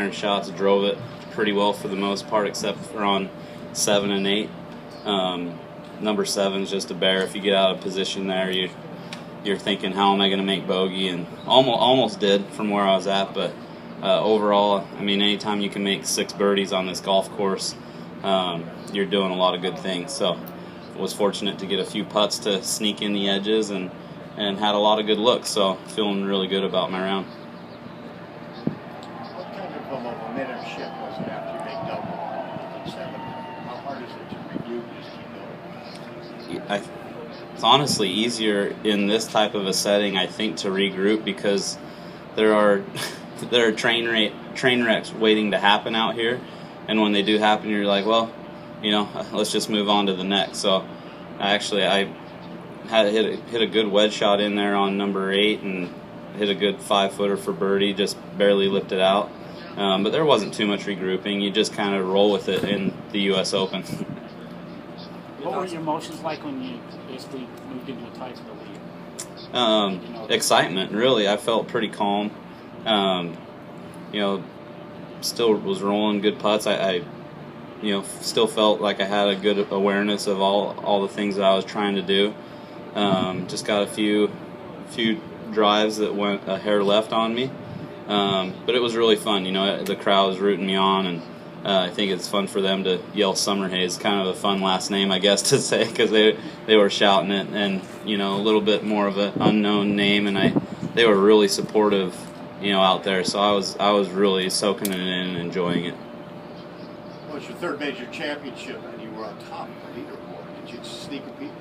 iron shots, drove it pretty well for the most part, except for on 7 and 8. Number 7 is just a bear. If you get out of position there, you're thinking, how am I going to make bogey? And almost did from where I was at, but overall, I mean, anytime you can make 6 birdies on this golf course, you're doing a lot of good things. So I was fortunate to get a few putts to sneak in the edges and had a lot of good looks, so feeling really good about my round. What kind of a momentum shift was it after you make double in 7? How hard is it to regroup and just keep going? It's honestly easier in this type of a setting, I think, to regroup, because there are train wrecks waiting to happen out here, and when they do happen, you're like, well, let's just move on to the next. So I had hit a good wedge shot in there on number 8 and hit a good 5-footer for birdie, just barely lifted out. But there wasn't too much regrouping. You just kind of roll with it in the U.S. Open. What were your emotions like when you basically moved into a tie for the lead? Excitement, really. I felt pretty calm. Still was rolling good putts. I still felt like I had a good awareness of all the things that I was trying to do. Just got a few drives that went a hair left on me, but it was really fun. The crowd was rooting me on, and I think it's fun for them to yell Summerhays. Kind of a fun last name, I guess, to say, because they were shouting it, and a little bit more of an unknown name, and they were really supportive, out there. So I was really soaking it in and enjoying it. Well, it's your 3rd major championship, and you were on top of the leaderboard. Did you sneak a peek?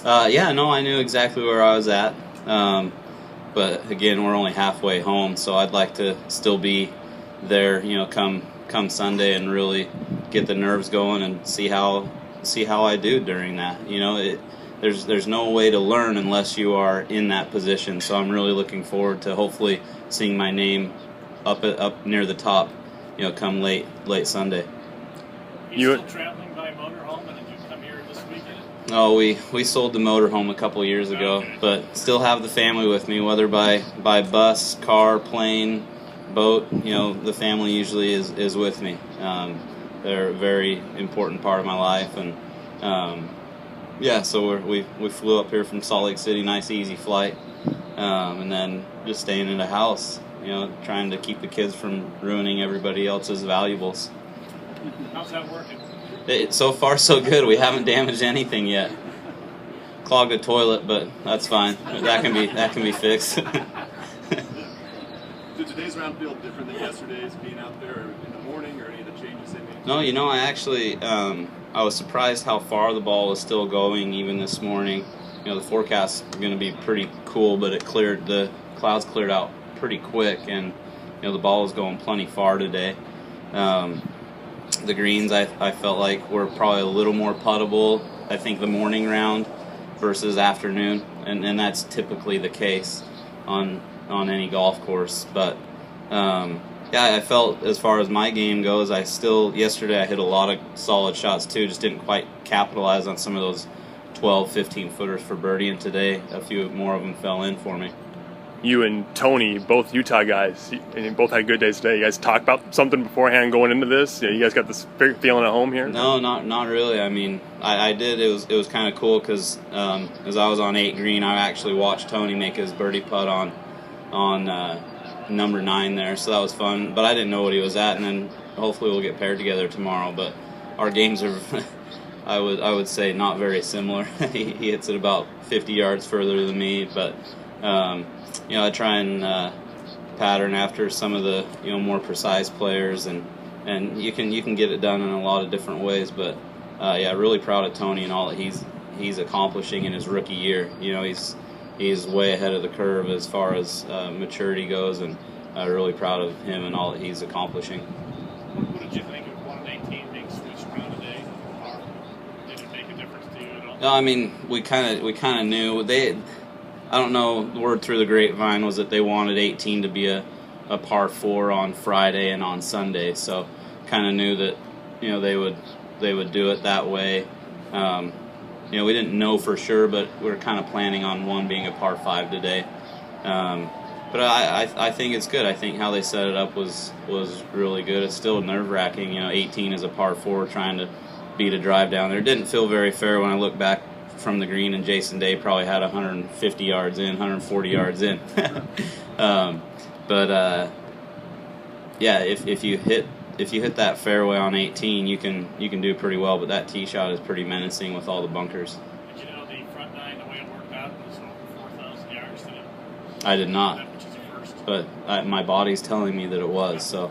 Yeah, no, I knew exactly where I was at. But again, we're only halfway home, so I'd like to still be there, come Sunday, and really get the nerves going and see how I do during that. There's no way to learn unless you are in that position. So I'm really looking forward to hopefully seeing my name up near the top, come late Sunday. Are you still traveling by motorhome, and did you come here this weekend? Oh, we sold the motorhome a couple years ago, okay. But still have the family with me, whether by bus, car, plane, boat. The family usually is with me. They're a very important part of my life, and so we flew up here from Salt Lake City, nice easy flight, and then just staying in a house, trying to keep the kids from ruining everybody else's valuables. How's that working? So far, so good. We haven't damaged anything yet. Clogged a toilet, but that's fine. That can be fixed. Did today's round feel different than yesterday's, being out there in the morning, or any of the changes they made? No, I actually I was surprised how far the ball was still going even this morning. The forecast is going to be pretty cool, but the clouds cleared out pretty quick, and the ball was going plenty far today. The greens I felt like were probably a little more puttable, I think, the morning round versus afternoon, and that's typically the case on any golf course. But I felt, as far as my game goes, yesterday I hit a lot of solid shots too, just didn't quite capitalize on some of those 12, 15 footers for birdie, and today a few more of them fell in for me. You and Tony, both Utah guys, and you both had good days today. You guys talk about something beforehand going into this? You guys got this feeling at home here? No, not really. I mean, I did. It was kind of cool because as I was on 8 green, I actually watched Tony make his birdie putt on number 9 there, so that was fun. But I didn't know what he was at, and then hopefully we'll get paired together tomorrow. But our games are, I would say, not very similar. He hits it about 50 yards further than me, but. I try and pattern after some of the more precise players, and you can get it done in a lot of different ways. But really proud of Tony and all that he's accomplishing in his rookie year. He's way ahead of the curve as far as maturity goes, and really proud of him and all that he's accomplishing. What did you think of 118 being switched around today? Did it make a difference to you at all? No, I mean we kind of knew they. I don't know, the word through the grapevine was that they wanted 18 to be a par 4 on Friday and on Sunday, so kind of knew that they would do it that way. We didn't know for sure, but we were kind of planning on one being a par 5 today. But I think it's good. I think how they set it up was really good. It's still nerve-wracking. 18 is a par 4 trying to beat a drive down there. It didn't feel very fair when I look back from the green, and Jason Day probably had 150 yards in, 140 yards in. Yeah, if you hit that fairway on 18, you can do pretty well. But that tee shot is pretty menacing with all the bunkers. Did you know the front nine, the way it worked out, was over 4,000 yards today? I did not, Which is a first. but my body's telling me that it was. So